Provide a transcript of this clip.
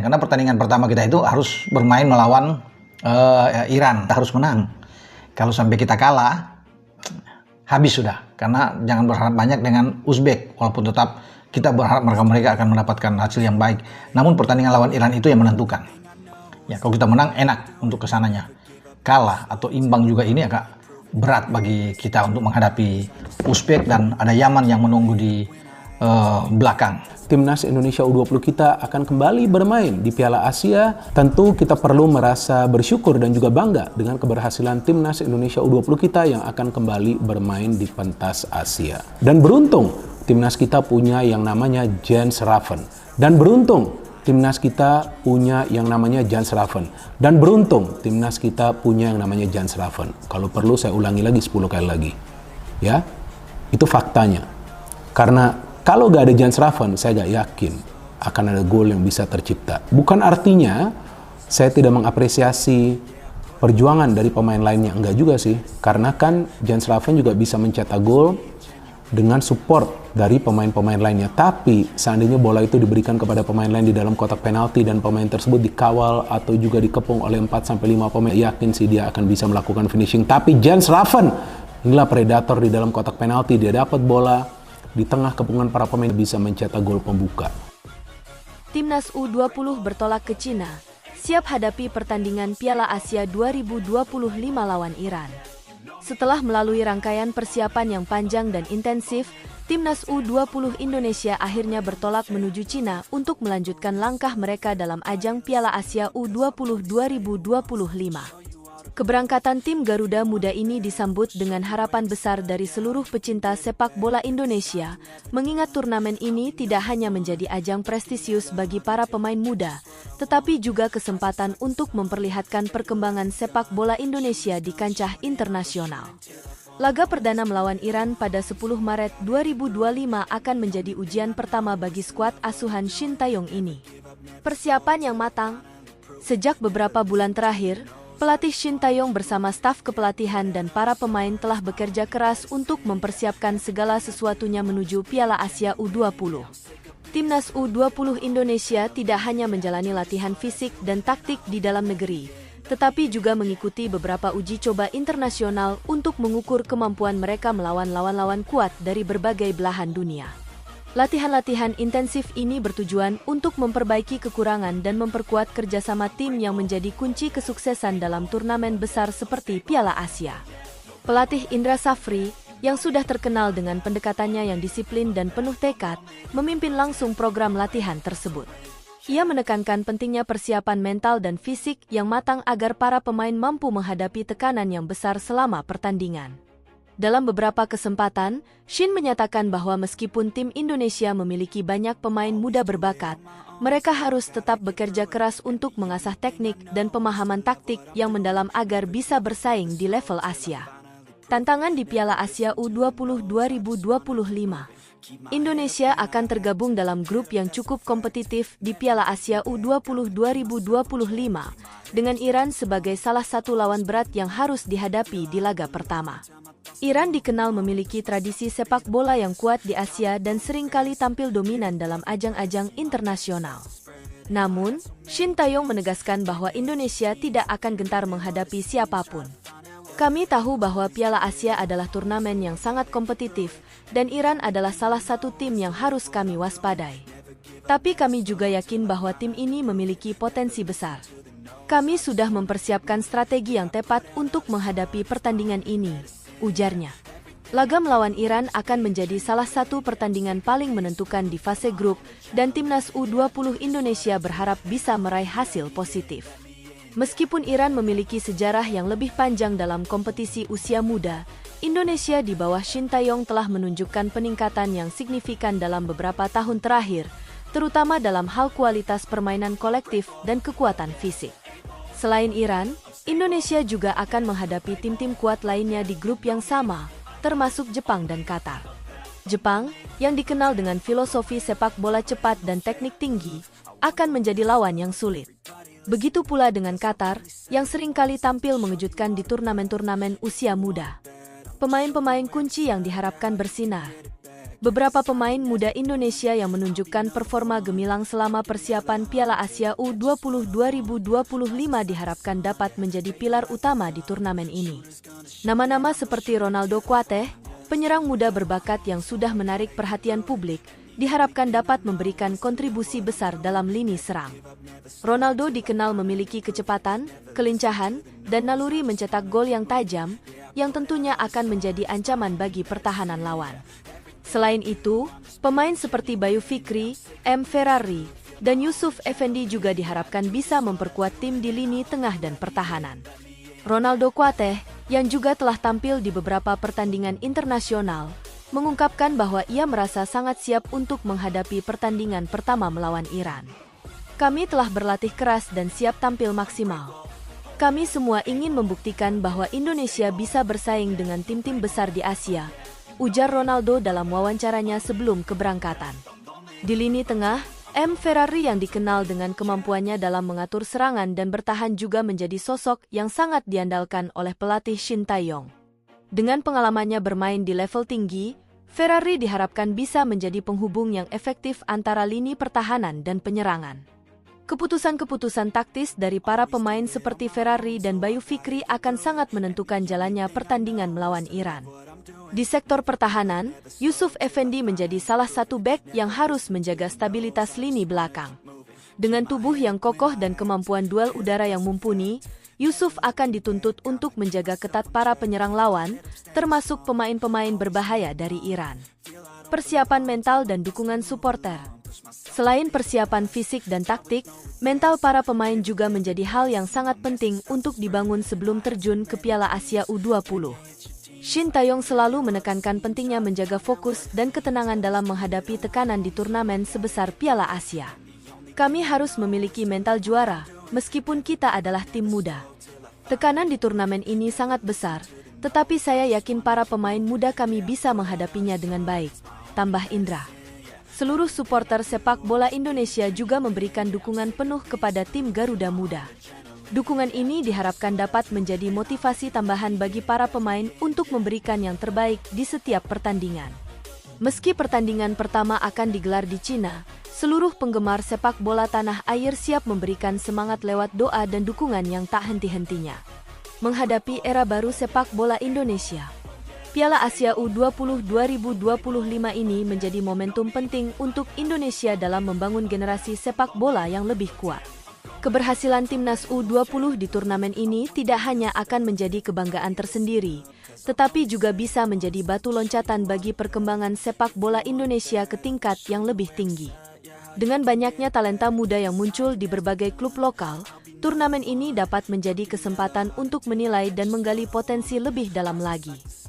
karena pertandingan pertama kita itu harus bermain melawan Iran, kita harus menang. Kalau sampai kita kalah, habis sudah. Karena jangan berharap banyak dengan Uzbek, walaupun tetap kita berharap mereka akan mendapatkan hasil yang baik. Namun pertandingan lawan Iran itu yang menentukan. Ya, kalau kita menang enak untuk kesananya. Kalah atau imbang juga ini agak berat bagi kita untuk menghadapi Uzbek, dan ada Yaman yang menunggu di belakang. Timnas Indonesia U20 kita akan kembali bermain di Piala Asia. Tentu kita perlu merasa bersyukur dan juga bangga dengan keberhasilan Timnas Indonesia U20 kita yang akan kembali bermain di pentas Asia. Dan beruntung Timnas kita punya yang namanya Jens Raven. Dan beruntung Timnas kita punya yang namanya Jens Raven. Dan beruntung Timnas kita punya yang namanya Jens Raven. Kalau perlu saya ulangi lagi 10 kali lagi. Ya, itu faktanya. Karena kalau gak ada Jens Raven, saya gak yakin akan ada gol yang bisa tercipta. Bukan artinya saya tidak mengapresiasi perjuangan dari pemain lainnya. Enggak juga sih. Karena kan Jens Raven juga bisa mencetak gol dengan support dari pemain-pemain lainnya. Tapi seandainya bola itu diberikan kepada pemain lain di dalam kotak penalti dan pemain tersebut dikawal atau juga dikepung oleh 4-5 pemain, yakin sih dia akan bisa melakukan finishing. Tapi Jens Raven, inilah predator di dalam kotak penalti. Dia dapat bola di tengah kepungan para pemain, bisa mencetak gol pembuka. Timnas U20 bertolak ke Cina, siap hadapi pertandingan Piala Asia 2025 lawan Iran. Setelah melalui rangkaian persiapan yang panjang dan intensif, Timnas U20 Indonesia akhirnya bertolak menuju Cina untuk melanjutkan langkah mereka dalam ajang Piala Asia U20 2025. Keberangkatan tim Garuda Muda ini disambut dengan harapan besar dari seluruh pecinta sepak bola Indonesia, mengingat turnamen ini tidak hanya menjadi ajang prestisius bagi para pemain muda, tetapi juga kesempatan untuk memperlihatkan perkembangan sepak bola Indonesia di kancah internasional. Laga perdana melawan Iran pada 10 Maret 2025 akan menjadi ujian pertama bagi skuad asuhan Shin Tae-yong ini. Persiapan yang matang. Sejak beberapa bulan terakhir, pelatih Shin Tae-yong bersama staf kepelatihan dan para pemain telah bekerja keras untuk mempersiapkan segala sesuatunya menuju Piala Asia U20. Timnas U20 Indonesia tidak hanya menjalani latihan fisik dan taktik di dalam negeri, tetapi juga mengikuti beberapa uji coba internasional untuk mengukur kemampuan mereka melawan lawan-lawan kuat dari berbagai belahan dunia. Latihan-latihan intensif ini bertujuan untuk memperbaiki kekurangan dan memperkuat kerjasama tim yang menjadi kunci kesuksesan dalam turnamen besar seperti Piala Asia. Pelatih Indra Safri, yang sudah terkenal dengan pendekatannya yang disiplin dan penuh tekad, memimpin langsung program latihan tersebut. Ia menekankan pentingnya persiapan mental dan fisik yang matang agar para pemain mampu menghadapi tekanan yang besar selama pertandingan. Dalam beberapa kesempatan, Shin menyatakan bahwa meskipun tim Indonesia memiliki banyak pemain muda berbakat, mereka harus tetap bekerja keras untuk mengasah teknik dan pemahaman taktik yang mendalam agar bisa bersaing di level Asia. Tantangan di Piala Asia U20 2025. Indonesia akan tergabung dalam grup yang cukup kompetitif di Piala Asia U20 2025, dengan Iran sebagai salah satu lawan berat yang harus dihadapi di laga pertama. Iran dikenal memiliki tradisi sepak bola yang kuat di Asia dan seringkali tampil dominan dalam ajang-ajang internasional. Namun, Shin Tae-yong menegaskan bahwa Indonesia tidak akan gentar menghadapi siapapun. Kami tahu bahwa Piala Asia adalah turnamen yang sangat kompetitif, dan Iran adalah salah satu tim yang harus kami waspadai. Tapi kami juga yakin bahwa tim ini memiliki potensi besar. Kami sudah mempersiapkan strategi yang tepat untuk menghadapi pertandingan ini, ujarnya. Laga melawan Iran akan menjadi salah satu pertandingan paling menentukan di fase grup, dan Timnas U20 Indonesia berharap bisa meraih hasil positif. Meskipun Iran memiliki sejarah yang lebih panjang dalam kompetisi usia muda, Indonesia di bawah Shin Tae-yong telah menunjukkan peningkatan yang signifikan dalam beberapa tahun terakhir, terutama dalam hal kualitas permainan kolektif dan kekuatan fisik. Selain Iran, Indonesia juga akan menghadapi tim-tim kuat lainnya di grup yang sama, termasuk Jepang dan Qatar. Jepang, yang dikenal dengan filosofi sepak bola cepat dan teknik tinggi, akan menjadi lawan yang sulit. Begitu pula dengan Qatar, yang seringkali tampil mengejutkan di turnamen-turnamen usia muda. Pemain-pemain kunci yang diharapkan bersinar. beberapa pemain muda Indonesia yang menunjukkan performa gemilang selama persiapan Piala Asia U20 2025 diharapkan dapat menjadi pilar utama di turnamen ini. Nama-nama seperti Ronaldo Kuateh, penyerang muda berbakat yang sudah menarik perhatian publik, diharapkan dapat memberikan kontribusi besar dalam lini serang. Ronaldo dikenal memiliki kecepatan, kelincahan, dan naluri mencetak gol yang tajam, yang tentunya akan menjadi ancaman bagi pertahanan lawan. Selain itu, pemain seperti Bayu Fikri, M. Ferrari, dan Yusuf Effendi juga diharapkan bisa memperkuat tim di lini tengah dan pertahanan. Ronaldo Kuateh, yang juga telah tampil di beberapa pertandingan internasional, mengungkapkan bahwa ia merasa sangat siap untuk menghadapi pertandingan pertama melawan Iran. Kami telah berlatih keras dan siap tampil maksimal. Kami semua ingin membuktikan bahwa Indonesia bisa bersaing dengan tim-tim besar di Asia, ujar Ronaldo dalam wawancaranya sebelum keberangkatan. Di lini tengah, M. Ferrari yang dikenal dengan kemampuannya dalam mengatur serangan dan bertahan juga menjadi sosok yang sangat diandalkan oleh pelatih Shin Tae-yong. Dengan pengalamannya bermain di level tinggi, Ferrari diharapkan bisa menjadi penghubung yang efektif antara lini pertahanan dan penyerangan. Keputusan-keputusan taktis dari para pemain seperti Ferrari dan Bayu Fikri akan sangat menentukan jalannya pertandingan melawan Iran. Di sektor pertahanan, Yusuf Effendi menjadi salah satu bek yang harus menjaga stabilitas lini belakang. Dengan tubuh yang kokoh dan kemampuan duel udara yang mumpuni, Yusuf akan dituntut untuk menjaga ketat para penyerang lawan, termasuk pemain-pemain berbahaya dari Iran. Persiapan mental dan dukungan supporter. Selain persiapan fisik dan taktik, mental para pemain juga menjadi hal yang sangat penting untuk dibangun sebelum terjun ke Piala Asia U20. Shin Tae-yong selalu menekankan pentingnya menjaga fokus dan ketenangan dalam menghadapi tekanan di turnamen sebesar Piala Asia. Kami harus memiliki mental juara, meskipun kita adalah tim muda. Tekanan di turnamen ini sangat besar, tetapi saya yakin para pemain muda kami bisa menghadapinya dengan baik, tambah Indra. Seluruh supporter sepak bola Indonesia juga memberikan dukungan penuh kepada tim Garuda Muda. Dukungan ini diharapkan dapat menjadi motivasi tambahan bagi para pemain untuk memberikan yang terbaik di setiap pertandingan. Meski pertandingan pertama akan digelar di Cina, seluruh penggemar sepak bola tanah air siap memberikan semangat lewat doa dan dukungan yang tak henti-hentinya. Menghadapi era baru sepak bola Indonesia, Piala Asia U20 2025 ini menjadi momentum penting untuk Indonesia dalam membangun generasi sepak bola yang lebih kuat. Keberhasilan timnas U20 di turnamen ini tidak hanya akan menjadi kebanggaan tersendiri, tetapi juga bisa menjadi batu loncatan bagi perkembangan sepak bola Indonesia ke tingkat yang lebih tinggi. Dengan banyaknya talenta muda yang muncul di berbagai klub lokal, turnamen ini dapat menjadi kesempatan untuk menilai dan menggali potensi lebih dalam lagi.